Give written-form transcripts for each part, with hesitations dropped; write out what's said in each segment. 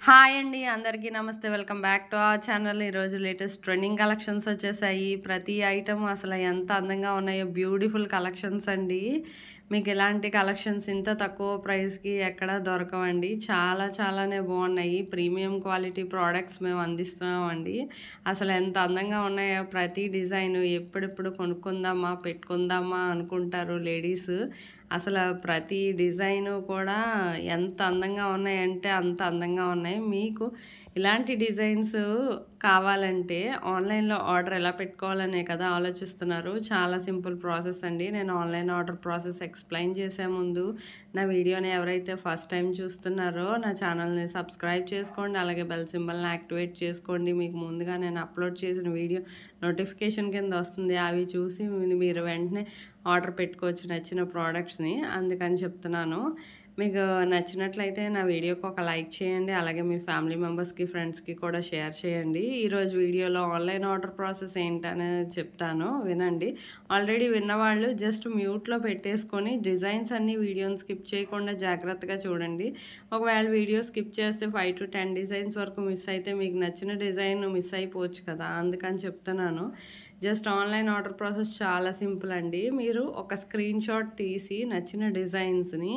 Hi అండి అందరికీ నమస్తే. Welcome back to our channel. ఈరోజు లేటెస్ట్ ట్రెండింగ్ కలెక్షన్స్ వచ్చేసాయి. ప్రతి ఐటమ్ అసలు ఎంత అందంగా ఉన్నాయో, బ్యూటిఫుల్ కలెక్షన్స్ అండి. మీకు ఇలాంటి కలెక్షన్స్ ఇంత తక్కువ ప్రైస్కి ఎక్కడ దొరకవండి. చాలానే బాగున్నాయి. ప్రీమియం క్వాలిటీ ప్రోడక్ట్స్ మేము అందిస్తున్నామండి. అసలు ఎంత అందంగా ఉన్నాయో, ప్రతి డిజైన్ ఎప్పుడెప్పుడు కొనుక్కుందామా పెట్టుకుందామా అనుకుంటారు లేడీస్. అసలు ప్రతి డిజైను కూడా ఎంత అందంగా ఉన్నాయంటే అంత అందంగా ఉన్నాయి. మీకు ఇలాంటి డిజైన్స్ కావాలంటే ఆన్లైన్లో ఆర్డర్ ఎలా పెట్టుకోవాలనే కదా ఆలోచిస్తున్నారు. చాలా సింపుల్ ప్రాసెస్ అండి. నేను ఆన్లైన్ ఆర్డర్ ప్రాసెస్ ఎక్స్ప్లెయిన్ చేసే ముందు నా వీడియోని ఎవరైతే ఫస్ట్ టైం చూస్తున్నారో నా ఛానల్ని సబ్స్క్రైబ్ చేసుకోండి. అలాగే బెల్ సింబల్ని యాక్టివేట్ చేసుకోండి. మీకు ముందుగా నేను అప్లోడ్ చేసిన వీడియో నోటిఫికేషన్ కింద వస్తుంది. అవి చూసి మీరు వెంటనే ఆర్డర్ పెట్టుకోవచ్చు నచ్చిన ప్రోడక్ట్స్ని. అందుకని చెప్తున్నాను. మీకు నచ్చినట్లయితే నా వీడియోకి ఒక లైక్ చేయండి. అలాగే మీ ఫ్యామిలీ మెంబర్స్కి, ఫ్రెండ్స్కి కూడా షేర్ చేయండి. ఈరోజు వీడియోలో ఆన్లైన్ ఆర్డర్ ప్రాసెస్ ఏంటనేది చెప్తాను, వినండి. ఆల్రెడీ విన్నవాళ్ళు జస్ట్ మ్యూట్లో పెట్టేసుకొని డిజైన్స్ అన్ని వీడియోని స్కిప్ చేయకుండా జాగ్రత్తగా చూడండి. ఒకవేళ వీడియో స్కిప్ చేస్తే 5 to 10 డిజైన్స్ వరకు మిస్ అయితే మీకు నచ్చిన డిజైన్ మిస్ అయిపోవచ్చు కదా, అందుకని చెప్తున్నాను. జస్ట్ ఆన్లైన్ ఆర్డర్ ప్రాసెస్ చాలా సింపుల్ అండి. మీరు ఒక స్క్రీన్ షాట్ తీసి నచ్చిన డిజైన్స్ని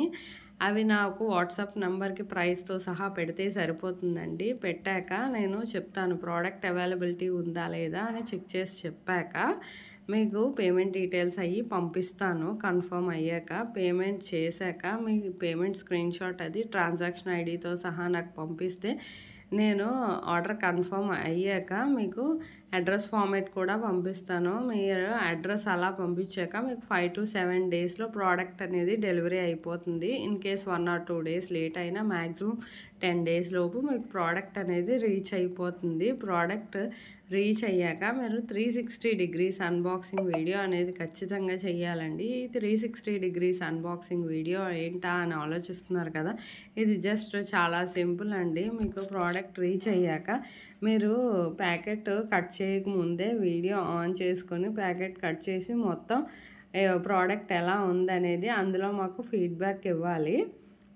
అవి నాకు వాట్సాప్ నెంబర్కి ప్రైస్తో సహా పెడితే సరిపోతుందండి. పెట్టాక నేను చెప్తాను ప్రోడక్ట్ అవైలబిలిటీ ఉందా లేదా అని చెక్ చేసి చెప్పాక మీకు పేమెంట్ డీటెయిల్స్ అయ్యి పంపిస్తాను. కన్ఫర్మ్ అయ్యాక పేమెంట్ చేశాక మీ పేమెంట్ స్క్రీన్ షాట్ అది ట్రాన్సాక్షన్ ఐడితో సహా నాకు పంపిస్తే నేను ఆర్డర్ కన్ఫర్మ్ అయ్యాక మీకు అడ్రస్ ఫార్మేట్ కూడా పంపిస్తాను. మీరు అడ్రస్ అలా పంపించాక మీకు 5 to 7 డేస్లో ప్రోడక్ట్ అనేది డెలివరీ అయిపోతుంది. In case 1 or 2 days late అయినా మ్యాక్సిమం 10 డేస్ లోపు మీకు ప్రోడక్ట్ అనేది రీచ్ అయిపోతుంది. ప్రోడక్ట్ రీచ్ అయ్యాక మీరు 360 degrees అన్బాక్సింగ్ వీడియో అనేది ఖచ్చితంగా చేయాలండి. ఈ 360 degrees అన్బాక్సింగ్ వీడియో ఏంటా అని ఆలోచిస్తున్నారు కదా, ఇది జస్ట్ చాలా సింపుల్ అండి. మీకు ప్రోడక్ట్ రీచ్ అయ్యాక మీరు ప్యాకెట్ కట్ చేయకముందే వీడియో ఆన్ చేసుకొని ప్యాకెట్ కట్ చేసి మొత్తం ప్రోడక్ట్ ఎలా ఉందనేది అందులో మాకు ఫీడ్బ్యాక్ ఇవ్వాలి.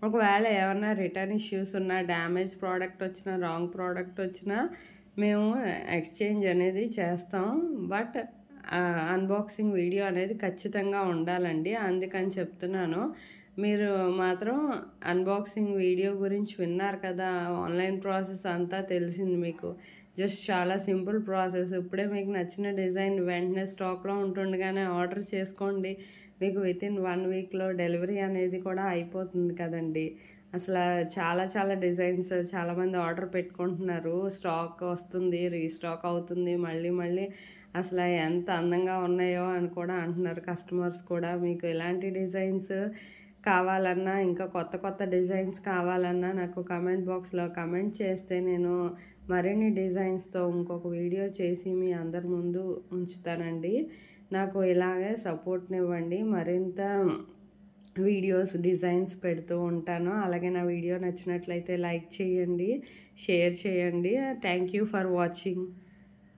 ఒకవేళ ఏమన్నా రిటర్న్ ఇష్యూస్ ఉన్నా, డ్యామేజ్ ప్రోడక్ట్ వచ్చినా, రాంగ్ ప్రోడక్ట్ వచ్చినా మేము ఎక్స్చేంజ్ అనేది చేస్తాం. బట్ అన్బాక్సింగ్ వీడియో అనేది ఖచ్చితంగా ఉండాలండి, అందుకని చెప్తున్నాను. మీరు మాత్రం అన్బాక్సింగ్ వీడియో గురించి విన్నారు కదా, ఆన్లైన్ ప్రాసెస్ అంతా తెలిసింది మీకు. జస్ట్ చాలా సింపుల్ ప్రాసెస్. ఇప్పుడే మీకు నచ్చిన డిజైన్ వెంటనే స్టాక్లో ఉంటుండగానే ఆర్డర్ చేసుకోండి. మీకు వితిన్ 1 వీక్లో డెలివరీ అనేది కూడా అయిపోతుంది కదండి. అసలు చాలా డిజైన్స్ చాలామంది ఆర్డర్ పెట్టుకుంటున్నారు. స్టాక్ వస్తుంది, రీస్టాక్ అవుతుంది, మళ్ళీ అసలు ఎంత అందంగా ఉన్నాయో అని కూడా అంటున్నారు కస్టమర్స్ కూడా. మీకు ఎలాంటి డిజైన్స్ కావాలన్నా, ఇంకా కొత్త డిజైన్స్ కావాలన్నా నాకు కమెంట్ బాక్స్లో కమెంట్ చేస్తే నేను మరిన్ని డిజైన్స్తో ఇంకొక వీడియో చేసి మీ అందరి ముందు ఉంచుతానండి. నాకు ఇలాగే సపోర్ట్నివ్వండి. మరింత వీడియోస్, డిజైన్స్ పెడుతూ ఉంటాను. అలాగే నా వీడియో నచ్చినట్లయితే లైక్ చేయండి, షేర్ చేయండి. Thank you for watching.